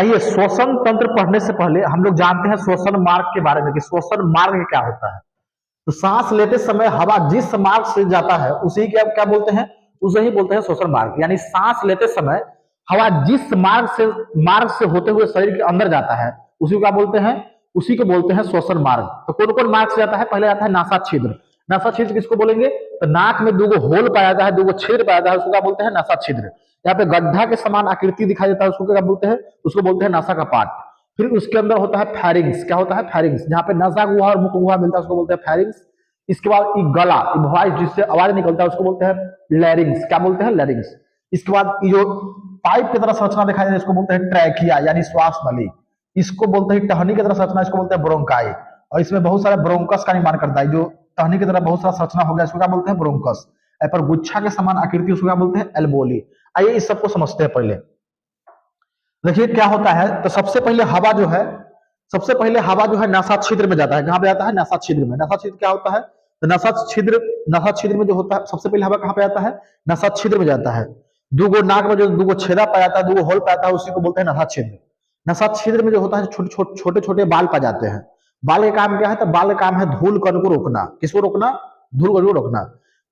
आइए, श्वसन तंत्र पढ़ने से पहले हम लोग जानते हैं श्वसन मार्ग के बारे में कि श्वसन मार्ग क्या होता है। तो सांस लेते समय हवा जिस मार्ग से जाता है उसी क्या क्या बोलते हैं, उसे ही बोलते हैं श्वसन मार्ग। यानी सांस लेते समय हवा जिस मार्ग से होते हुए शरीर के अंदर जाता है उसी को क्या बोलते हैं, उसी को बोलते हैं श्वसन मार्ग। तो कौन कौन मार्ग से जाता है? पहले आता है नासा छिद्र। नासा छिद्र किसको बोलेंगे? तो नाक में दूगो होल पाया जाता है, दूगो छेद पाया जाता है, उसको क्या बोलते हैं? नासा छिद्र। यहाँ पे गड्ढा के समान आकृति दिखाई देता है, उसको क्या बोलते हैं? उसको बोलते हैं नासा का पार्ट। फिर उसके अंदर होता है फैरिंग्स। क्या होता है? फैरिंग्स। जहाँ पे नासा गुहा और मुख गुहा मिलता है उसको बोलते हैं फैरिंग्स। इसके बाद गला, वॉइस जिससे आवाज निकलता है उसको बोलते हैं लैरिंग्स। क्या बोलते हैं? लैरिंग्स। इसके बाद जो पाइप की तरह संरचना दिखाई दे इसको बोलते हैं ट्रैकिया यानी श्वास नली। इसको बोलते हैं टहनी की तरह संरचना, इसको बोलते हैं ब्रोंकाई। और इसमें बहुत सारे ब्रोंकस का निर्माण करता है। जो टहनी की तरह बहुत सारा संरचना हो गया इसको क्या बोलते हैं? ब्रोंकस। पर गुच्छा के समान आकृति उसको क्या बोलते हैं? एल्बोली। आइए इस सबको समझते हैं। पहले देखिए क्या होता है। तो सबसे पहले हवा जो है नासा छिद्र में जाता है। कहां पे जाता है? नासा छिद्र में। नासा छिद्र क्या होता है? तो नासा छिद्र में जो होता है सबसे पहले हवा कहां पे जाता है? नासा छिद्र में जाता है। दूगो नाक में जो दूगो छेदा पाया जाता है, दूगो होल पाया जाता है, उसी को बोलते हैं नासा छिद्र। नासा छिद्र में जो होता है छोटे छोटे बाल पाए जाते हैं। बाल का काम क्या है? तो बाल का काम है धूल कण को रोकना। किसको रोकना? धूल कण को रोकना।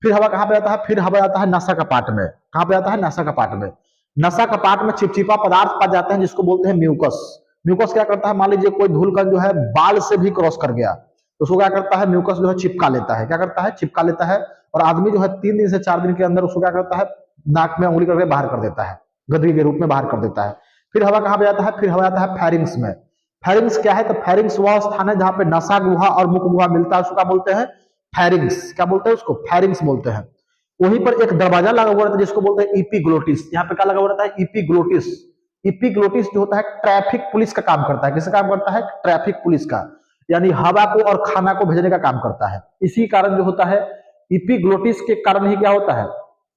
फिर हवा कहां पे जाता है? फिर हवा जाता है नासा कपाट में। कहां पे जाता है? नासा कपाट में। नसा कपाट में चिपचिपा पदार्थ पाए जाते हैं जिसको बोलते हैं म्यूकस। म्यूकस क्या करता है? मान लीजिए कोई धूल कण जो है बाल से भी क्रॉस कर गया तो उसको क्या करता है? म्यूकस जो है चिपका लेता है। क्या करता है? चिपका लेता है। और आदमी जो है 3 दिन से 4 दिन के अंदर उसको क्या करता है? नाक में उंगली करके बाहर कर देता है, गंदगी के रूप में बाहर कर देता है। फिर हवा कहां पे जाता है? फिर हवा जाता है फैरिंग्स में। फैरिंग्स क्या है? तो फैरिंग्स वह स्थान है जहां पे नसा गुहा और मुख गुहा मिलता है, उसको क्या बोलते हैं? फैरिंग्स। क्या बोलते हैं उसको? फैरिंग्स बोलते हैं। वहीं पर एक दरवाजा लगा हुआ रहता है जिसको बोलते हैं इपीग्लोटिस। यहाँ पे क्या लगा हुआ रहता है? इपीग्लोटिस। इपीग्लोटिस जो होता है ट्रैफिक पुलिस का काम करता है। किसका काम करता है? ट्रैफिक पुलिस का। यानी हवा को और खाना को भेजने का काम करता है। इसी कारण जो होता है इपीग्लोटिस के कारण ही क्या होता है?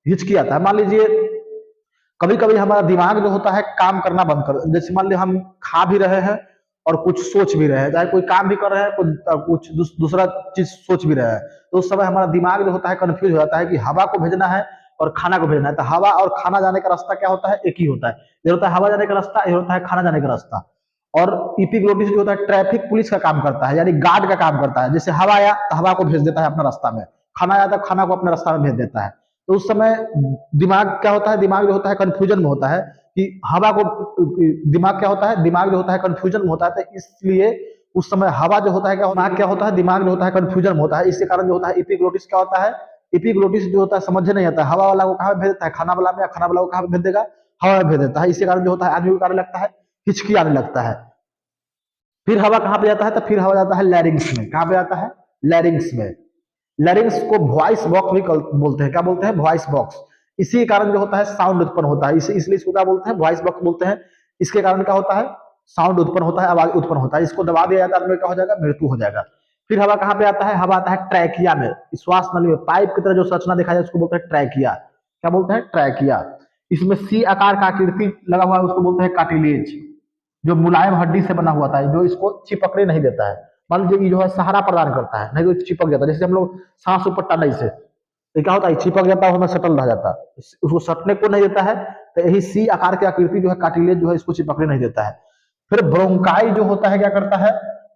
हिचकी आता है। मान लीजिए कभी कभी हमारा दिमाग जो होता है काम करना बंद कर, जैसे मान लीजिए हम खा भी रहे हैं और कुछ सोच भी रहे हैं, चाहे कोई काम भी कर रहे हैं, कुछ दूसरा चीज सोच भी रहे हैं, तो उस समय हमारा दिमाग जो होता है कंफ्यूज हो जाता है कि हवा को भेजना है और खाना को भेजना है। तो हवा और खाना जाने का रास्ता क्या होता है? एक ही होता है। ये होता है हवा जाने का रास्ता, ये होता है खाना जाने का रास्ता। और इपीग्लोटिस जो होता है ट्रैफिक पुलिस का काम करता है, यानी गार्ड का काम करता है। जैसे हवा आया तो हवा को भेज देता है अपना रास्ता में, खाना आया तो खाना को अपने रास्ता में भेज देता है। तो उस समय दिमाग क्या होता है? दिमाग जो होता है कंफ्यूजन में होता है कि हवा को, दिमाग क्या होता है? दिमाग जो होता है कंफ्यूजन में होता है। तो इसलिए उस समय हवा जो होता है दिमाग क्या होता है? दिमाग जो होता है कंफ्यूजन में होता है। इसके कारण जो होता है इपीग्लोटिस क्या होता है? इपीग्लोटिस जो होता है समझ नहीं आता है हवा वाला को कहाँ भेज देता है? खाना वाला में। या खाना वाला को कहाँ भेज देगा? हवा में भेज देता है। इसी कारण जो होता है आदमी को कारण लगता है हिचकी आने लगता है। फिर हवा कहाँ पे जाता है? तो फिर हवा जाता है लैरिंग्स में। कहाँ पे जाता है? लैरिंग्स में। लैरिंग्स को वॉइस बॉक्स भी बोलते हैं। क्या बोलते हैं? Voice box. इसी कारण जो होता है साउंड उत्पन्न होता है, इसलिए इसको क्या बोलते हैं? वॉइस बॉक्स बोलते हैं। इसके कारण क्या होता है? साउंड उत्पन्न होता है, आवाज उत्पन्न होता है। इसको दबा दिया जाता है, आदमी क्या हो जाएगा? मृत्यु हो जाएगा। फिर हवा कहाँ पे आता है? हवा आता है ट्रैकिया में। श्वास नली में पाइप की तरह जो संरचना दिखाई जाए उसको बोलते हैं ट्रैकिया। क्या बोलते हैं? ट्रैकिया। इसमें सी आकार का आकृति लगा हुआ है, उसको बोलते हैं कार्टिलेज, जो मुलायम हड्डी से बना हुआ था, जो इसको चिपकने नहीं देता है। मान लीजिए जो है सहारा प्रदान करता है, नहीं तो चिपक जाता है। जैसे हम लोग सांस ऊपर टाने से तो क्या होता है? चिपक जाता है, हमें सटल रह जाता है, उसको सटने को नहीं देता है। तो यही सी आकार की आकृति जो है कार्टिलेज जो है इसको चिपकने नहीं देता है। फिर ब्रोंकाई जो होता है क्या करता है?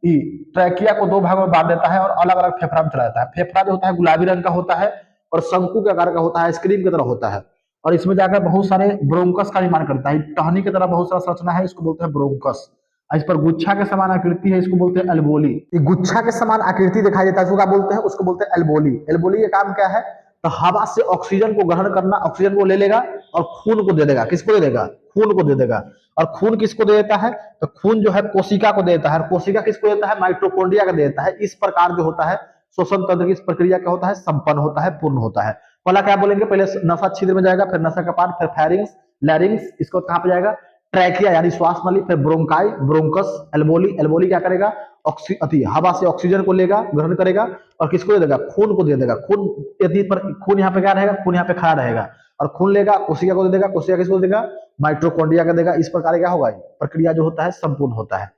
ट्रैकिया को 2 भागों में बांट देता है और अलग अलग फेफड़ा में चला जाता है। फेफड़ा जो होता है गुलाबी रंग का होता है और शंकु के आकार का होता है, आइसक्रीम की तरह होता है। और इसमें जाकर बहुत सारे ब्रोंकस का निर्माण करता है। टहनी की तरह बहुत सारा संरचना है, इसको बोलते हैं ब्रोंकस। इस पर गुच्छा के समान आकृति है, इसको बोलते हैं एल्बोली। ये गुच्छा के समान आकृति दिखाई देता है, इसको क्या बोलते हैं? उसको बोलते हैं एल्बोली। एल्बोली का काम क्या है? तो हवा से ऑक्सीजन को ग्रहण करना, ऑक्सीजन को ले लेगा और खून को दे देगा। किसको दे देगा? खून को दे देगा। और खून किसको दे देता है? तो खून जो है कोशिका को देता है। कोशिका किसको देता है? माइटोकॉन्ड्रिया को देता है। इस प्रकार जो होता है श्वसन तंत्र की इस प्रक्रिया क्या होता है? संपन्न होता है, पूर्ण होता है। पहला क्या बोलेंगे? पहले नसा छिद्र में जाएगा, फिर नसा कपाट, फिर फैरिंग्स, लैरिंग्स, इसको कहां पे जाएगा? ट्रैकिया यानी श्वास नली, फिर ब्रोंकाई, ब्रोंकस, एल्बोली। एल्बोली क्या करेगा? हवा से ऑक्सीजन को लेगा, ग्रहण करेगा और किसको दे देगा? खून को दे देगा। खून यदि पर खून यहाँ पे क्या रहेगा? खून यहाँ पे खड़ा रहेगा और खून लेगा, कोशिका को दे देगा। कोशिका किसको देगा? माइटोकॉन्ड्रिया का देगा। इस प्रकार क्या होगा? प्रक्रिया जो होता है संपूर्ण होता है।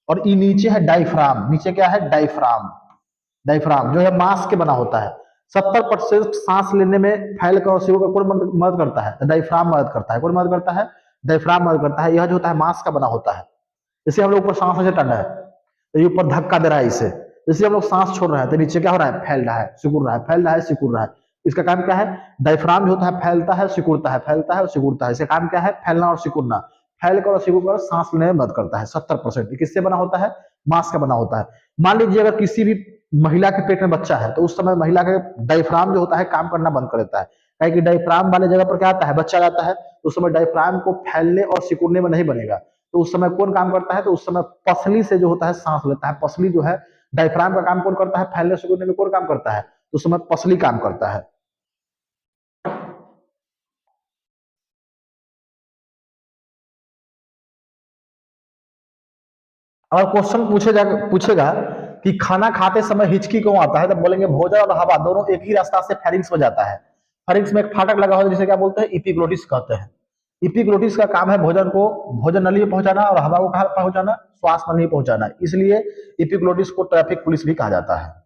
और ये नीचे है डायफ्राम। नीचे क्या है? डायफ्राम। डायफ्राम जो है मांस के बना होता है। 70% सांस लेने में फैलकर और सिरों का कौन मदद करता है? डायफ्राम मदद करता है। कौन मदद करता है? डायफ्राम मदद करता है। यह जो होता है मांस का बना होता है। जैसे हम लोग ऊपर सांस ऐसे टन है तो ये ऊपर धक्का दे रहा है इसे, जैसे हम लोग सांस छोड़ रहे हैं तो नीचे क्या हो रहा है, फैल रहा है, सिकुड़ रहा है, फैल रहा है, सिकुड़ रहा है। इसका काम क्या है, डायफ्राम जो होता है फैलता है सिकुड़ता है, फैलता है और सिकुड़ता है। इसका काम क्या है, फैलना और सिकुड़ना। फैल कर और सिकुड़ कर सांस लेने में मदद करता है। 70% किससे बना होता है, मांस का बना होता है। मान लीजिए अगर किसी भी महिला के पेट में बच्चा है तो उस समय महिला का डायफ्राम जो होता है काम करना बंद कर देता है, कि डायफ्राम वाले जगह पर क्या आता है, बच्चा आता है, तो उस समय डायफ्राम को फैलने और सिकुड़ने में नहीं बनेगा। तो उस समय कौन काम करता है, तो उस समय पसली से जो होता है सांस लेता है। पसली जो है डायफ्राम का काम कौन करता है, फैलने सिकुड़ने में कौन काम करता है, तो उस समय पसली काम करता है। और क्वेश्चन पूछेगा कि खाना खाते समय हिचकी क्यों आता है, तो बोलेंगे भोजन और हवा दोनों एक ही रास्ता से फेरिंग्स में जाता है। फेरिंग्स में एक फाटक लगा होता है जिसे क्या बोलते हैं, इपिग्लोटिस कहते हैं। इपिग्लोटिस का काम है भोजन को भोजन नली में पहुंचाना और हवा को कहाँ पहुंचाना, श्वास नली में पहुंचाना। इसलिए इपिग्लोटिस को ट्रैफिक पुलिस भी कहा जाता है।